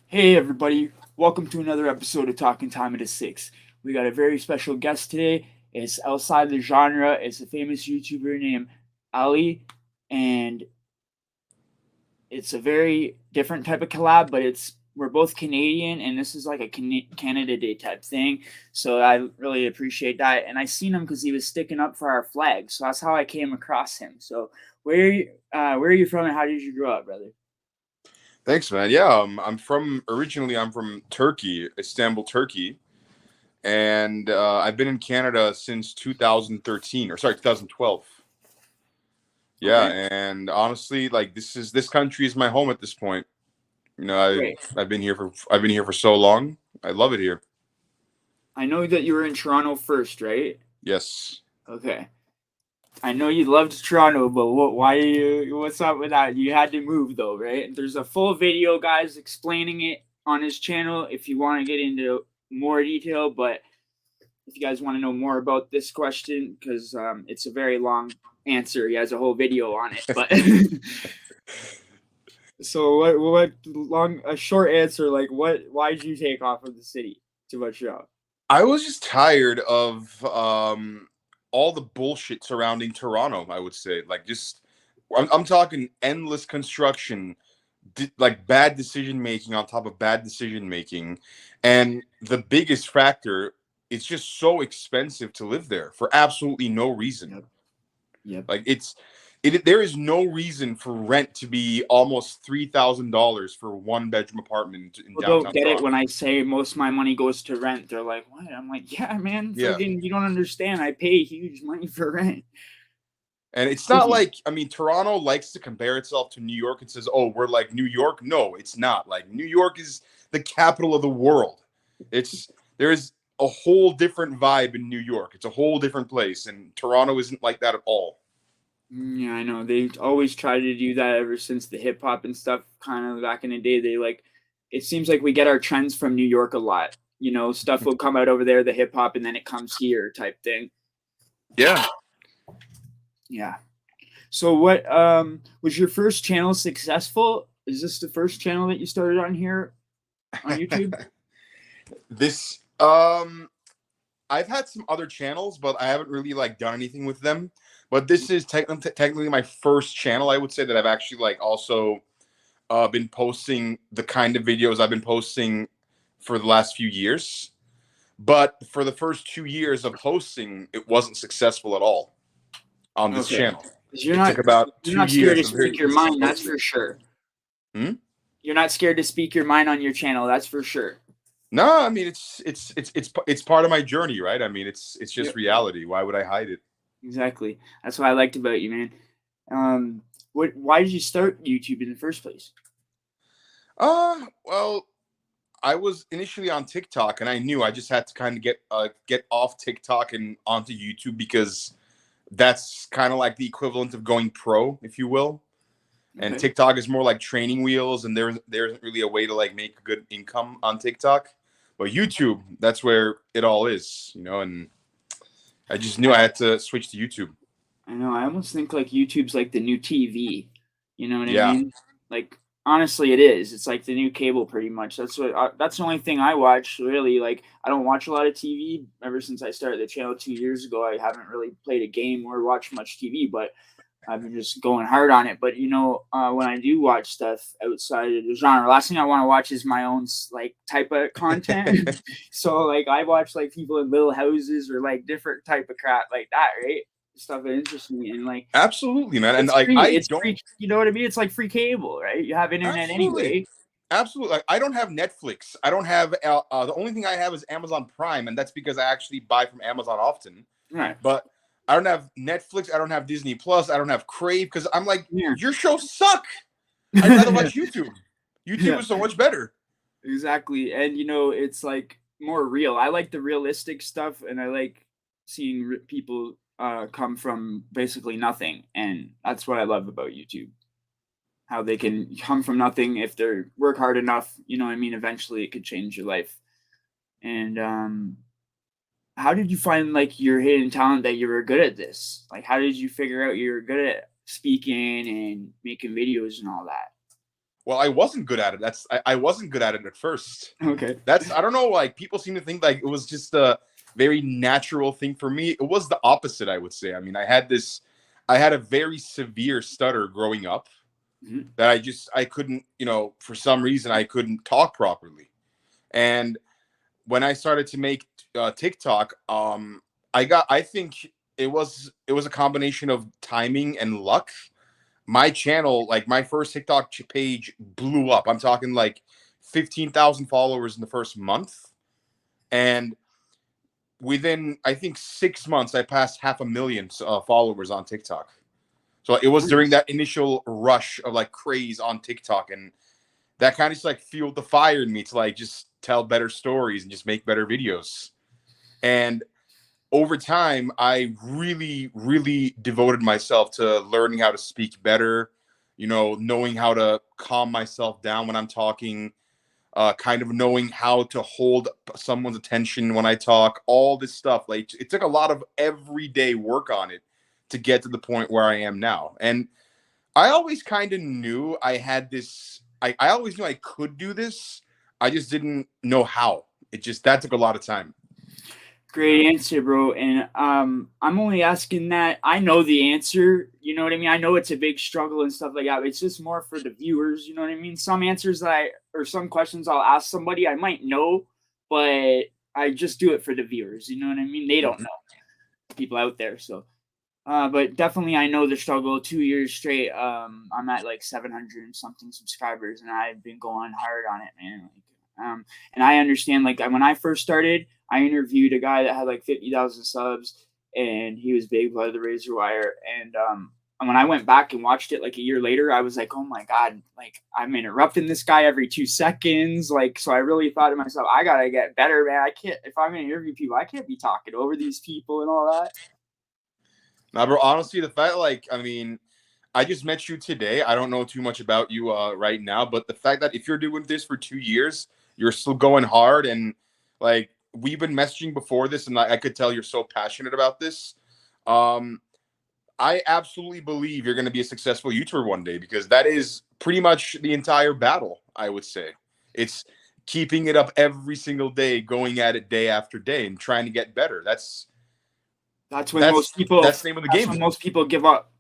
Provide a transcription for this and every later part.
Hey everybody, welcome to another episode of Talking Time at a Six. We got a very special guest today. It's outside the genre. It's a famous YouTuber named Ali, and it's a very different type of collab. But we're both Canadian, and this is like a Canada Day type thing. So I really appreciate that. And I seen him because he was sticking up for our flag. So that's how I came across him. So where are you from, and how did you grow up, brother? Thanks, man. Yeah, I'm from Turkey, Istanbul, Turkey, and I've been in Canada since 2013, or sorry, 2012. Yeah, Okay, and honestly, like this country is my home at this point. You know, great. I've been here for so long. I love it here. I know that you were in Toronto first, right? Yes. Okay. I know you loved Toronto, but why you? What's up with that? You had to move though, right? There's a full video, guys, explaining it on his channel if you want to get into more detail. But if you guys want to know more about this question, because it's a very long answer, he has a whole video on it. But so what? What long? A short answer, like what? Why did you take off of the city to Montreal? I was just tired of all the bullshit surrounding Toronto. I would say, like, I'm talking endless construction, like bad decision making on top of bad decision making, and the biggest factor, it's just so expensive to live there for absolutely no reason. Yep. Yep. Like there is no reason for rent to be almost $3,000 for one bedroom apartment in People don't downtown get it Toronto. when I say most of my money goes to rent. They're like, "What?" I'm like, "Yeah, man, Yeah. friggin', you don't understand. I pay huge money for rent." And it's not City. like, I mean, Toronto likes to compare itself to New York and says, oh, we're like New York. No, it's not. Like, New York is the capital of the world. There is a whole different vibe in New York. It's a whole different place. And Toronto isn't like that at all. Yeah, I know. They always try to do that ever since the hip hop and stuff. Kind of back in the day, they like. It seems like we get our trends from New York a lot. You know, stuff will come out over there, the hip hop, and then it comes here, type thing. Yeah. Yeah. So, what was your first channel successful? Is this the first channel that you started on here on YouTube? This, I've had some other channels, but I haven't really like done anything with them. But this is technically my first channel, I would say, that I've actually like also been posting the kind of videos I've been posting for the last few years. But for the first 2 years of posting, it wasn't successful at all on this Okay. channel. 'Cause It took about you're two not scared years to of very speak your consistent mind, that's posting. for sure. Hmm? You're not scared to speak your mind on your channel, that's for sure. No, I mean it's part of my journey, right? I mean it's just Yep. reality. Why would I hide it? Exactly. That's what I liked about you, man. Why did you start YouTube in the first place? Well, I was initially on TikTok, and I knew I just had to kind of get off TikTok and onto YouTube because that's kind of like the equivalent of going pro, if you will. And Okay. TikTok is more like training wheels, and there isn't really a way to like make good income on TikTok. But YouTube, that's where it all is, you know. And I just knew I, I had to switch to YouTube. I know. I almost think like YouTube's like the new TV. You know what I Yeah, mean? Like honestly, it is. It's like the new cable, pretty much. That's the only thing I watch. Really, like I don't watch a lot of TV. Ever since I started the channel 2 years ago, I haven't really played a game or watched much TV. But I've been just going hard on it. But when I do watch stuff outside of the genre, last thing I want to watch is my own like type of content. So like I watch like people in little houses or like different type of crap like that, right? Stuff that interests me and like absolutely, man. And it's like free. I It's don't free. You know what I mean? It's like free cable, right? You have internet absolutely, anyway. absolutely. Like, I don't have Netflix. I don't have the only thing I have is Amazon Prime, and that's because I actually buy from Amazon often. Right. But I don't have Netflix. I don't have Disney Plus. I don't have Crave because I'm like, Yeah. your shows suck. I'd rather watch YouTube. YouTube Yeah. is so much better. Exactly. And it's like more real. I like the realistic stuff and I like seeing people come from basically nothing. And that's what I love about YouTube. How they can come from nothing if they work hard enough, you know what I mean? Eventually it could change your life. And how did you find like your hidden talent that you were good at this? Like how did you figure out you were good at speaking and making videos and all that? Well, I wasn't good at it. I wasn't good at it at first. Okay. That's I don't know. Like people seem to think like it was just a very natural thing for me. It was the opposite, I would say. I mean, I had a very severe stutter growing up Mhm. that I couldn't, for some reason I couldn't talk properly. And when I started to make TikTok, I think it was a combination of timing and luck. My channel, like my first TikTok page, blew up. I'm talking like 15,000 followers in the first month, and within I think 6 months, I passed 500,000 followers on TikTok. So it was during Nice. that initial rush of like craze on TikTok, and that kind of just like fueled the fire in me to like just tell better stories and just make better videos. And over time, I really, really devoted myself to learning how to speak better, knowing how to calm myself down when I'm talking, kind of knowing how to hold someone's attention when I talk, all this stuff. Like it took a lot of everyday work on it to get to the point where I am now. And I always kind of knew I had this, I always knew I could do this. I just didn't know how. That took a lot of time. Great answer, bro. And I'm only asking that. I know the answer. You know what I mean? I know it's a big struggle and stuff like that. It's just more for the viewers. You know what I mean? Some answers or some questions I'll ask somebody I might know, but I just do it for the viewers. You know what I mean? They don't Mhm. know, people out there. So, but definitely I know the struggle. 2 years straight, I'm at like 700 and something subscribers, and I've been going hard on it, man. And I understand. Like when I first started, I interviewed a guy that had like 50,000 subs, and he was big by the razor wire. And when I went back and watched it like a year later, I was like, oh my god, like I'm interrupting this guy every 2 seconds. Like, so I really thought to myself, I gotta get better, man. I can't if I'm gonna interview people, I can't be talking over these people and all that. Now, bro, honestly, the fact, like, I mean, I just met you today. I don't know too much about you right now, but the fact that if you're doing this for 2 years, you're still going hard, and like we've been messaging before this, and I could tell you're so passionate about this. Um, I absolutely believe you're going to be a successful YouTuber one day because that is pretty much the entire battle. I would say it's keeping it up every single day, going at it day after day, and trying to get better. That's when That's most people. that's the name of the That's game. when most people give up.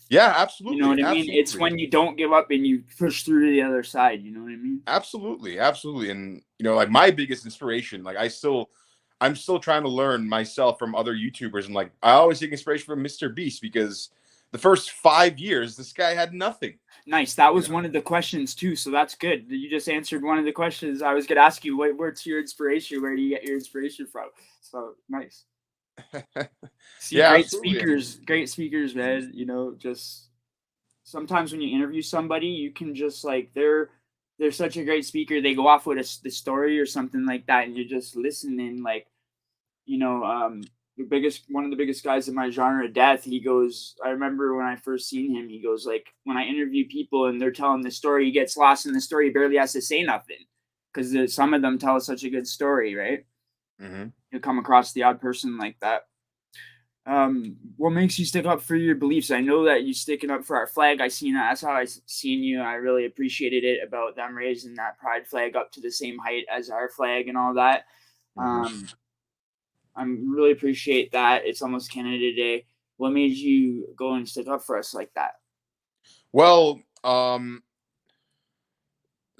Yeah, You know absolutely, what I mean? It's absolutely. when you don't give up and you push through to the other side. You know what I mean? Absolutely, absolutely. And like my biggest inspiration, like I'm still trying to learn myself from other YouTubers, and like I always take inspiration from Mr. Beast because the first 5 years this guy had nothing. Nice. That You was know, one of the questions too. So that's good. You just answered one of the questions I was gonna ask you. Where's your inspiration? Where do you get your inspiration from? So nice. See, yeah, absolutely. And great speakers, man. You know, just sometimes when you interview somebody, you can just like they're such a great speaker. They go off with the story or something like that, and you're just listening. Like you know, the biggest one of the biggest guys in my genre, Death. He goes. I remember when I first seen him. He goes like when I interview people and they're telling the story, he gets lost in the story. He barely has to say nothing because some of them tell such a good story, right? mhm. You come across the odd person like that. What makes you stick up for your beliefs? I know that you sticking up for our flag. I seen that. That's how I seen you. I really appreciated it about them raising that pride flag up to the same height as our flag and all that. Mhm. Um, I really appreciate that. It's almost Canada Day. What made you go and stick up for us like that? Well, the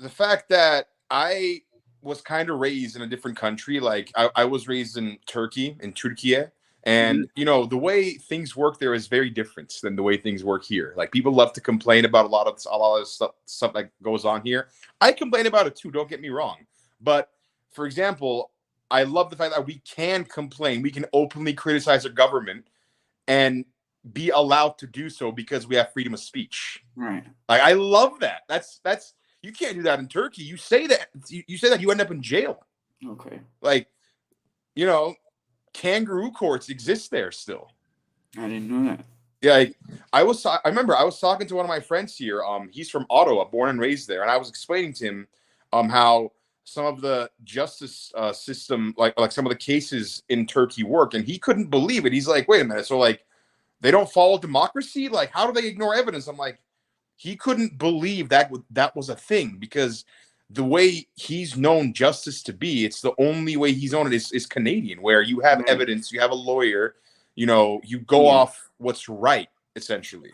fact that I was kind of raised in a different country, like I was raised in Turkey, in Turkey, Mhm. and the way things work there is very different than the way things work here. Like people love to complain about a lot of stuff that goes on here. I complain about it too. Don't get me wrong, but for example, I love the fact that we can complain, we can openly criticize our government, and be allowed to do so because we have freedom of speech. Right. Like I love that. That's you can't do that in Turkey. You say that you end up in jail. Okay. Like you know, kangaroo courts exist there still. I didn't know that. Yeah, like, I remember I was talking to one of my friends here. He's from Ottawa, born and raised there, and I was explaining to him how some of the justice system, like some of the cases in Turkey work, and he couldn't believe it. He's like, wait a minute, so like they don't follow democracy? Like how do they ignore evidence? I'm like, he couldn't believe that was a thing, because the way he's known justice to be, it's the only way he's known it is Canadian, where you have Right. evidence, you have a lawyer, you go Yeah. off what's right, essentially,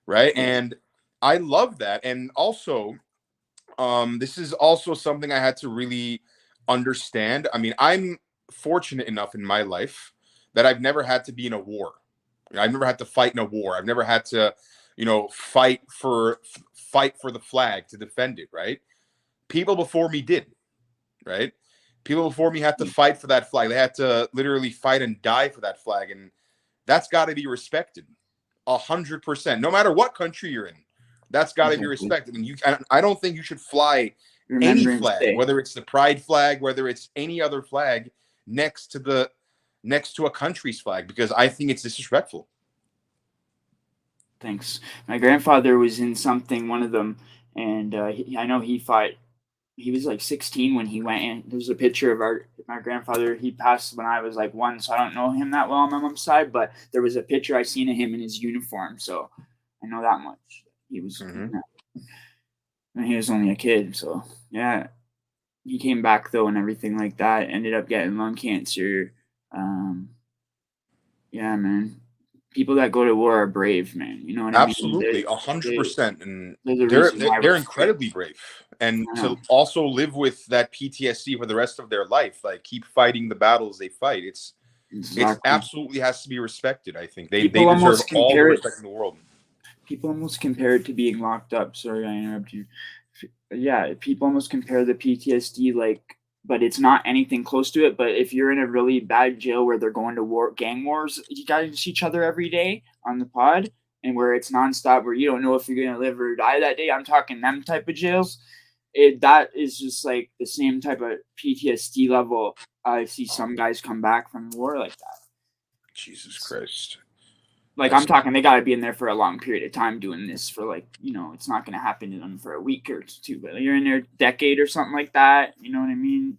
right? Yeah. And I love that. And also, this is also something I had to really understand. I mean, I'm fortunate enough in my life that I've never had to be in a war. I've never had to fight in a war. I've never had to, fight for the flag to defend it, right? People before me did, right? People before me had to fight for that flag. They had to literally fight and die for that flag, and that's got to be respected, 100%. No matter what country you're in, that's got to be Exactly. respected. And I don't think you should fly any Remembrance flag, Day. whether it's the pride flag, whether it's any other flag, next to a country's flag, because I think it's disrespectful. Thanks. My grandfather was in something, one of them, and I know he fought. He was like 16 when he went in. There's a picture of my grandfather. He passed when I was like 1, so I don't know him that well on my mom's side. But there was a picture I seen of him in his uniform, so I know that much. He was, Mm-hmm. and he was only a kid, so yeah. He came back though, and everything like that. Ended up getting lung cancer. Um, yeah, man. People that go to war are brave, man. You know what I mean? Absolutely, a hundred They're, percent, and they're the they're reason they're why we're they're free. incredibly brave. And I know. to also live with that PTSD for the rest of their life, like keep fighting the battles they fight, it's Exactly. absolutely has to be respected. I think they People deserve almost all the compare it. respect in the world. People almost compare it to being locked up. Sorry, I interrupt you. Yeah, people almost compare the PTSD like, but it's not anything close to it. But if you're in a really bad jail where they're going to war, gang wars, you guys see each other every day on the pod, and where it's nonstop, where you don't know if you're gonna live or die that day. I'm talking them type of jails. That is just like the same type of PTSD level. I see some guys come back from war like that. Jesus Christ, Like I'm that's talking, they got to be in there for a long period of time doing this for like it's not going to happen to them for a week or two, but you're in there a decade or something like that. You know what I mean?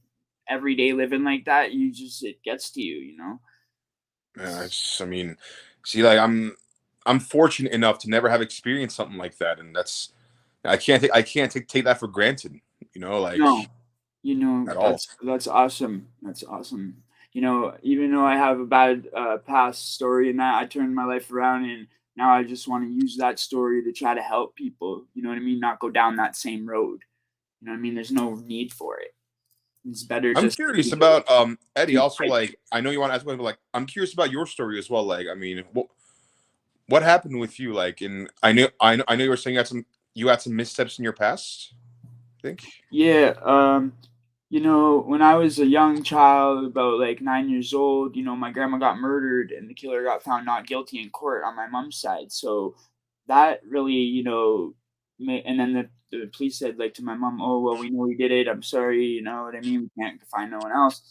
Every day living like that, it gets to you. yeah. I mean, see, like I'm fortunate enough to never have experienced something like that, and I can't take that for granted. Like No, at all. that's awesome. That's awesome. Even though I have a bad past story in that, I turned my life around and now I just want to use that story to try to help people. You know what I mean? Not go down that same road. You know what I mean? There's no need for it. It's better I'm just curious about Eddie. do the Also, right like I know you want to ask about, but like I'm curious about your story as well. Like, I mean, what happened with you? Like, I know you were saying you had some missteps in your past. I think. Yeah, when I was a young child, about like 9 years old, my grandma got murdered and the killer got found not guilty in court on my mom's side. So that really, and then the police said like to my mom, "Oh well, we know we did it. I'm sorry. You know what I mean? We can't find no one else."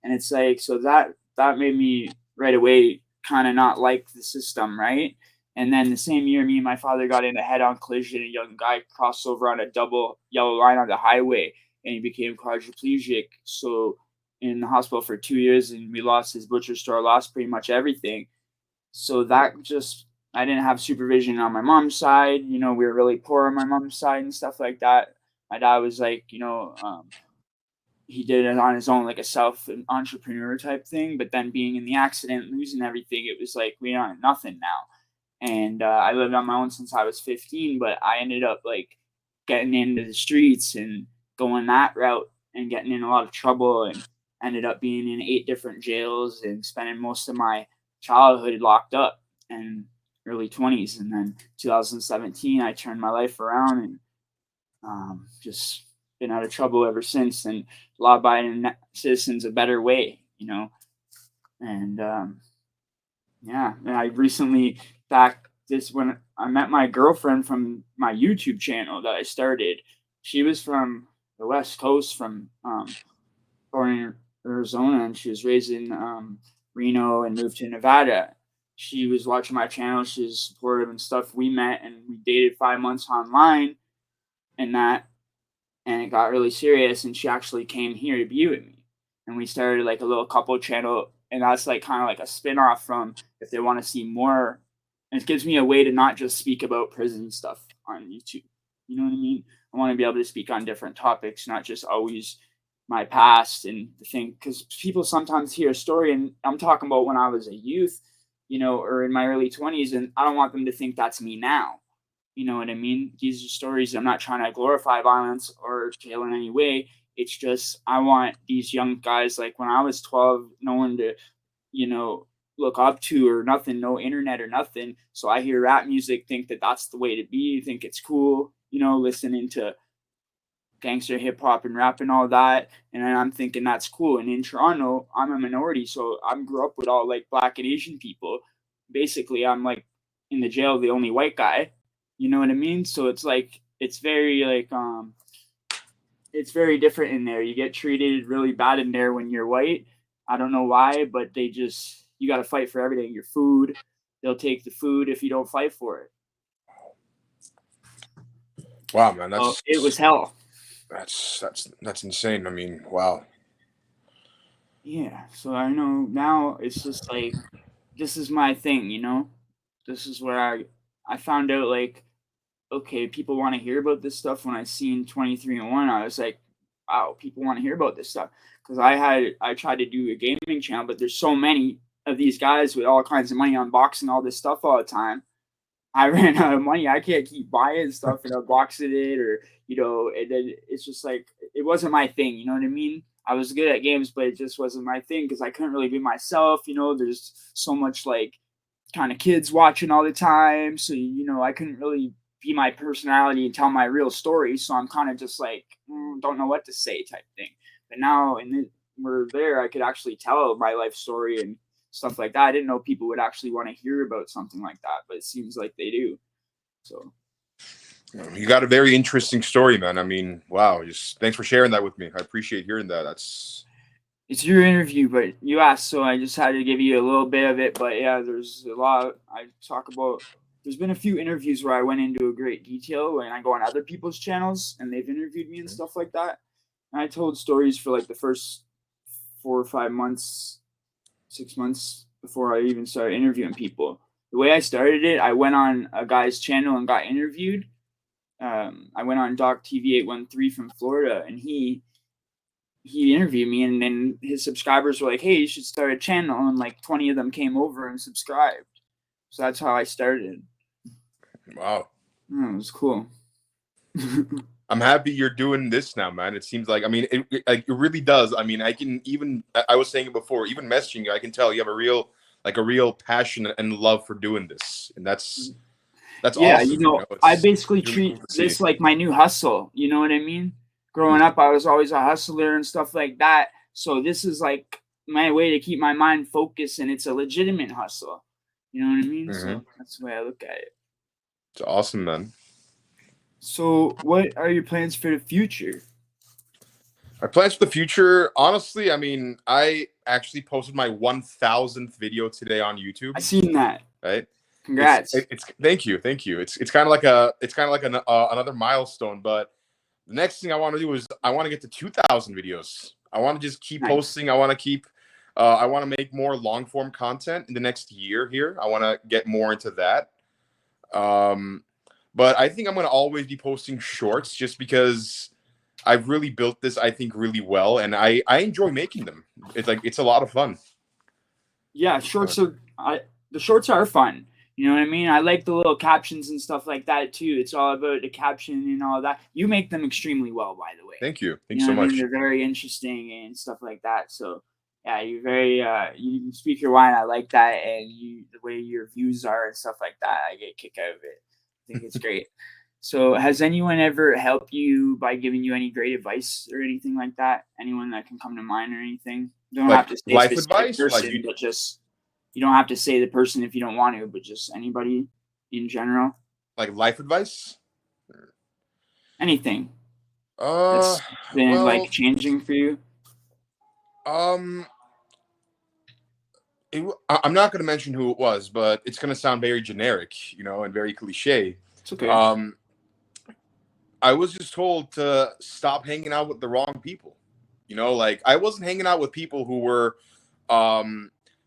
And it's like so that made me right away kind of not like the system, right? And then the same year, me and my father got in a head-on collision. A young guy crossed over on a double yellow line on the highway, and he became quadriplegic. So in the hospital for 2 years, and we lost his butcher store, lost pretty much everything. So that just I didn't have supervision on my mom's side. We were really poor on my mom's side and stuff like that. My dad was like, he did it on his own, like a self entrepreneur type thing. But then being in the accident, losing everything, it was like we aren't nothing now. And I lived on my own since I was 15, but I ended up like getting into the streets and going that route and getting in a lot of trouble and ended up being in 8 different jails and spending most of my childhood locked up and early 20s. And then 2017, I turned my life around and just been out of trouble ever since. And law abiding citizens a better way, and yeah, and I recently back this when I met my girlfriend from my YouTube channel that I started. She was from the West Coast, from born in Arizona, and she was raised in Reno and moved to Nevada. She was watching my channel. She was supportive and stuff. We met and we dated 5 months online, and it got really serious. And she actually came here to be with me, and we started like a little couple channel, and that's like kind of like a spin-off from if they want to see more. And it gives me a way to not just speak about prison stuff on YouTube. You know what I mean? I want to be able to speak on different topics, not just always my past and the thing. Because people sometimes hear a story, and I'm talking about when I was a youth, or in my early 20s, and I don't want them to think that's me now. You know what I mean? These are stories. I'm not trying to glorify violence or jail in any way. It's just I want these young guys, like when I was 12, no one to, you know, look up to or nothing, no internet or nothing. So I hear rap music, think that that's the way to be, think it's cool, listening to gangster hip hop and rap and all that. And then I'm thinking that's cool. And in Toronto, I'm a minority, so I grew up with all like black and Asian people. Basically, I'm like in the jail, the only white guy. You know what I mean? So it's like it's very like it's very different in there. You get treated really bad in there when you're white. I don't know why, but you got to fight for everything. Your food, they'll take the food if you don't fight for it. Wow, man, It was hell. That's insane. I mean, wow. Yeah, so I know now it's just like this is my thing, This is where I found out like okay, people want to hear about this stuff. When I seen 23 and 1, I was like, wow, people want to hear about this stuff. Because I tried to do a gaming channel, but there's so many of these guys with all kinds of money unboxing all this stuff all the time. I ran out of money. I can't keep buying stuff and unboxing it, or and then it's just like it wasn't my thing. You know what I mean? I was good at games, but it just wasn't my thing because I couldn't really be myself. There's so much like kind of kids watching all the time, so I couldn't really be my personality and tell my real story. So I'm kind of just like don't know what to say type thing. But now we're there, I could actually tell my life story and stuff like that. I didn't know people would actually want to hear about something like that, but it seems like they do. So you got a very interesting story, man. I mean, wow. Just thanks for sharing that with me. I appreciate hearing that. It's your interview, but you asked, so I just had to give you a little bit of it. But yeah, there's a lot I talk about. There's been a few interviews where I went into a great detail when I go on other people's channels and they've interviewed me and stuff like that. And I told stories for like the first 4 or 5 months, 6 months before I even started interviewing people. The way I started it, I went on a guy's channel and got interviewed. I went on Doc TV 813 from Florida, and he interviewed me, and then his subscribers were like, "Hey, you should start a channel," and like 20 of them came over and subscribed. So that's how I started. Wow. It was cool. I'm happy you're doing this now, man. It seems like, I mean, it really does. I mean, I was saying it before, even messaging you, I can tell you have a real passion and love for doing this. And that's yeah, awesome. I basically it's really treat cool this like my new hustle. You know what I mean? Growing up, I was always a hustler and stuff like that. So this is like my way to keep my mind focused, and it's a legitimate hustle. You know what I mean? So that's the way I look at it. It's awesome, man. So what are your plans for the future? My plans for the future, honestly, I mean, I actually posted my 1,000th video today on YouTube. I seen that. Right? Congrats. It's thank you. It's kind of like another milestone. But the next thing I want to do is I want to get to 2,000 videos. I want to just keep posting. I want to make more long form content in the next year here. I want to get more into that. But I think I'm going to always be posting shorts just because I've really built this, I think, really well. And I enjoy making them. It's a lot of fun. Yeah, the shorts are fun. You know what I mean? I like the little captions and stuff like that too. It's all about the caption and all that. You make them extremely well, by the way. Thank you. Thanks so much. I mean? They're very interesting and stuff like that. So yeah, you're very you speak your mind. I like that, and the way your views are and stuff like that. I get a kick out of it. I think it's great. So has anyone ever helped you by giving you any great advice or anything like that? Anyone that can come to mind or anything? You don't have to say life advice, person, but just you don't have to say the person if you don't want to, but just anybody in general. Like life advice? Anything. That's been like changing for you? I'm not going to mention who it was, but it's going to sound very generic, and very cliche. It's okay. I was just told to stop hanging out with the wrong people. Like I wasn't hanging out with people who were,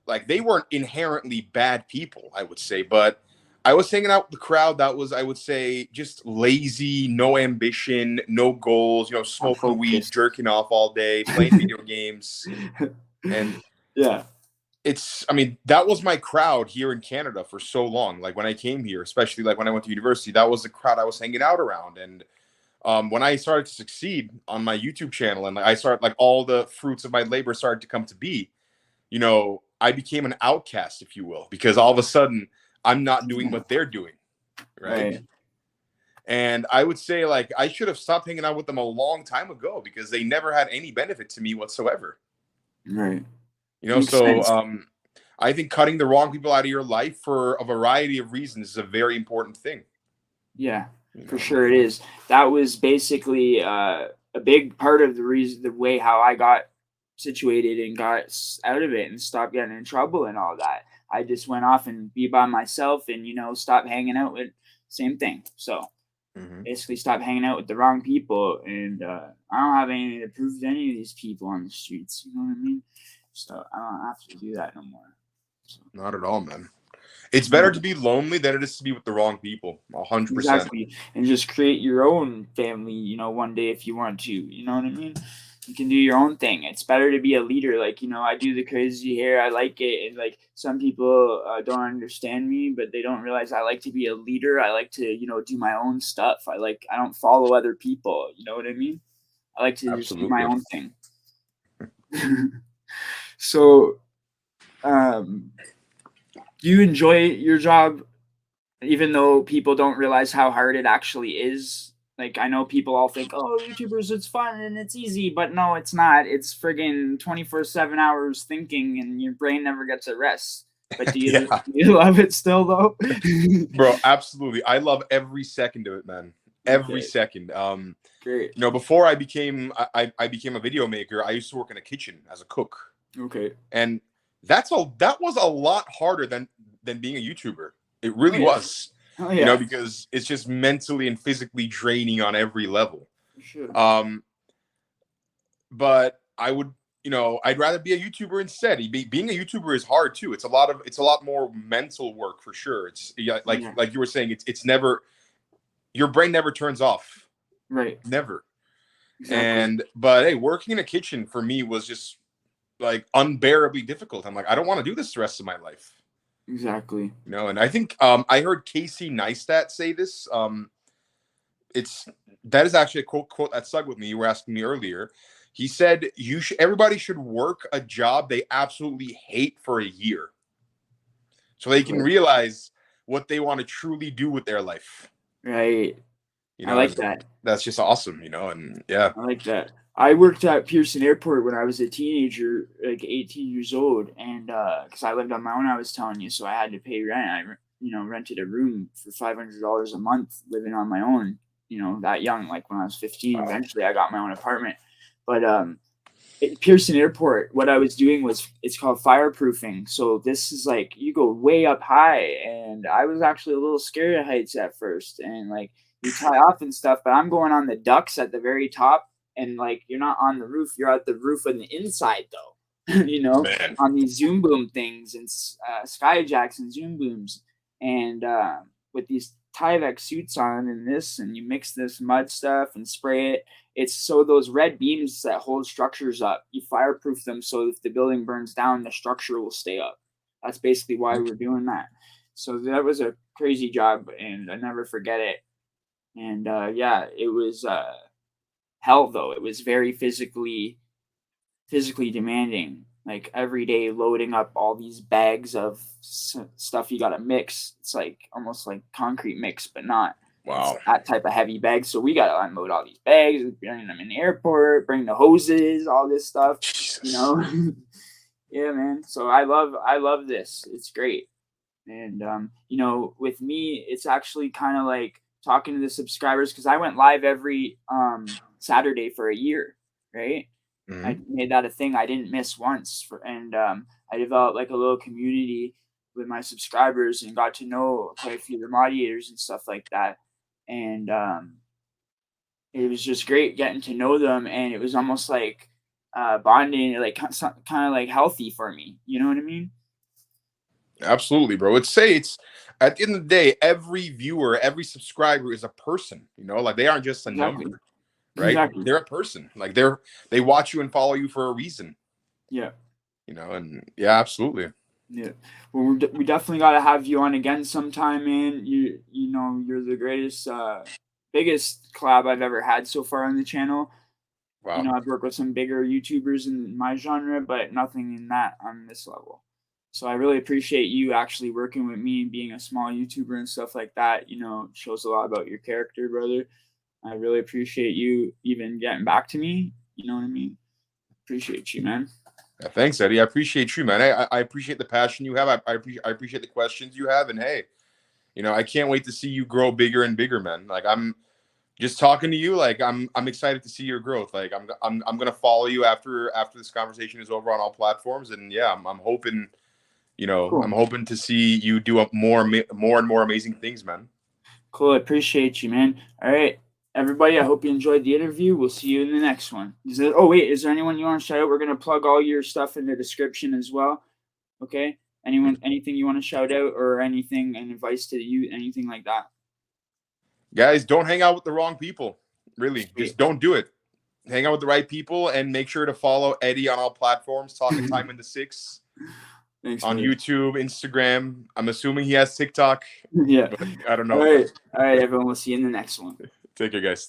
like they weren't inherently bad people, I would say, but I was hanging out with the crowd that was, I would say, just lazy, no ambition, no goals, Not smoking weed, focused. jerking off all day, playing video games. And Yeah. I mean, that was my crowd here in Canada for so long. Like when I came here, especially like when I went to university, that was the crowd I was hanging out around. And when I started to succeed on my YouTube channel and I started like all the fruits of my labor started to come to be, I became an outcast, if you will, because all of a sudden I'm not doing what they're doing. Right. Right. And I would say like I should have stopped hanging out with them a long time ago because they never had any benefit to me whatsoever. Right. Makes So sense. I think cutting the wrong people out of your life for a variety of reasons is a very important thing. Yeah, You for know, sure it is. That was basically a big part of the reason, the way how I got situated and got out of it and stopped getting in trouble and all that. I just went off and be by myself and stop hanging out with same thing. So Mhm. basically, stop hanging out with the wrong people, and I don't have anything to prove to any of these people on the streets. You know what I mean? So I don't have to do that no more. So, Not at all, man. It's better no. to be lonely than it is to be with the wrong people. 100%. Exactly. And just create your own family, one day if you want to. You know what I mean? You can do your own thing. It's better to be a leader. Like, I do the crazy hair. I like it. And like some people don't understand me, but they don't realize I like to be a leader. I like to, do my own stuff. I don't follow other people. You know what I mean? I like to just do my Absolutely. own thing. So, um, do you enjoy your job even though people don't realize how hard it actually is? Like I know people all think, "Oh, YouTubers, it's fun and it's easy," but no, it's not. It's friggin' 24/7 hours thinking, and your brain never gets a rest. But do you Yeah, do you love it still though? bro, absolutely. I love every second of it, man. Every Okay, second. great. Before I became a video maker, I used to work in a kitchen as a cook. Okay. And that was a lot harder than being a YouTuber. It Oh really yeah. was. Oh yeah. Because it's just mentally and physically draining on every level. For sure. Um, but I'd rather be a YouTuber instead. Being a YouTuber is hard too. It's a lot more mental work for sure. It's yeah, Yeah. like you were saying, it's never your brain never turns off. Right. Never. Exactly. But hey, working in a kitchen for me was just like unbearably difficult. I'm like, I don't want to do this the rest of my life. Exactly. And I think I heard Casey Neistat say this. It's that is actually a quote that stuck with me. You were asking me earlier. He said everybody should work a job they absolutely hate for a year, so they can Right. realize what they want to truly do with their life. Right. I like And that. that's just awesome. And yeah, I like that. I worked at Pearson Airport when I was a teenager, like 18 years old, and because I lived on my own, I was telling you, so I had to pay rent. Rented a room for $500 a month, living on my own. That young, like when I was 15. wow, Eventually, I got my own apartment. But at Pearson Airport, what I was doing was it's called fireproofing. So this is like you go way up high, and I was actually a little scared of heights at first, and like you tie off and stuff. But I'm going on the ducts at the very top, and like you're not on the roof, you're at the roof on the inside though. man, On these zoom boom things and skyjacks and zoom booms, and with these Tyvek suits on and this, and you mix this mud stuff and spray it. It's so those red beams that hold structures up, you fireproof them so if the building burns down, the structure will stay up. That's basically why we're doing that. So that was a crazy job, and I never forget it. And yeah, it was hell though. It was very physically demanding. Like every day, loading up all these bags of stuff you got to mix. It's like almost like concrete mix, but not. It's wow, that type of heavy bags. So we got to unload all these bags, bring them in the airport, bring the hoses, all this stuff. You Jesus, know, yeah, man. So I love this. It's great. And with me, it's actually kind of like talking to the subscribers because I went live every Saturday for a year, right? I hmm made that a thing. I didn't miss once, and I developed like a little community with my subscribers and got to know quite a few of the moderators and stuff like that. And it was just great getting to know them, and it was almost like bonding, like kind of like healthy for me. You know what I mean? absolutely, bro. It's at the end of the day, every viewer, every subscriber is a person. You know, like they aren't just a Exactly. number, right? Exactly. They're a person. Like they watch you and follow you for a reason. Yeah. You know, and yeah, absolutely. Yeah. Well, we definitely got to have you on again sometime, man. You know, you're the greatest, biggest collab I've ever had so far on the channel. You Wow. know, I've worked with some bigger YouTubers in my genre, but nothing in that on this level. So I really appreciate you actually working with me and being a small YouTuber and stuff like that. You know, shows a lot about your character, brother. I really appreciate you even getting back to me. You know what I mean? Appreciate you, man. Yeah, thanks, Eddie. I appreciate you, man. I appreciate the passion you have. I appreciate the questions you have, and hey, you know, I can't wait to see you grow bigger and bigger, man. Like I'm just talking to you, like I'm excited to see your growth. Like I'm gonna follow you after this conversation is over on all platforms, and yeah, I'm hoping, you know, Cool. I'm hoping to see you do more and more amazing things, man. Cool. I appreciate you, man. All right. Everybody, I hope you enjoyed the interview. We'll see you in the next one. Oh, wait. Is there anyone you want to shout out? We're going to plug all your stuff in the description as well. Okay. Anything you want to shout out or anything, and advice to you, anything like that? Guys, don't hang out with the wrong people. Really, just Sweet. don't do it. Hang out with the right people, and make sure to follow Eddie on all platforms. Talking Time in the Six Thanks, on brother. YouTube, Instagram. I'm assuming he has TikTok, Yeah. but I don't All know. right. All right, everyone. We'll see you in the next one. Take care, guys.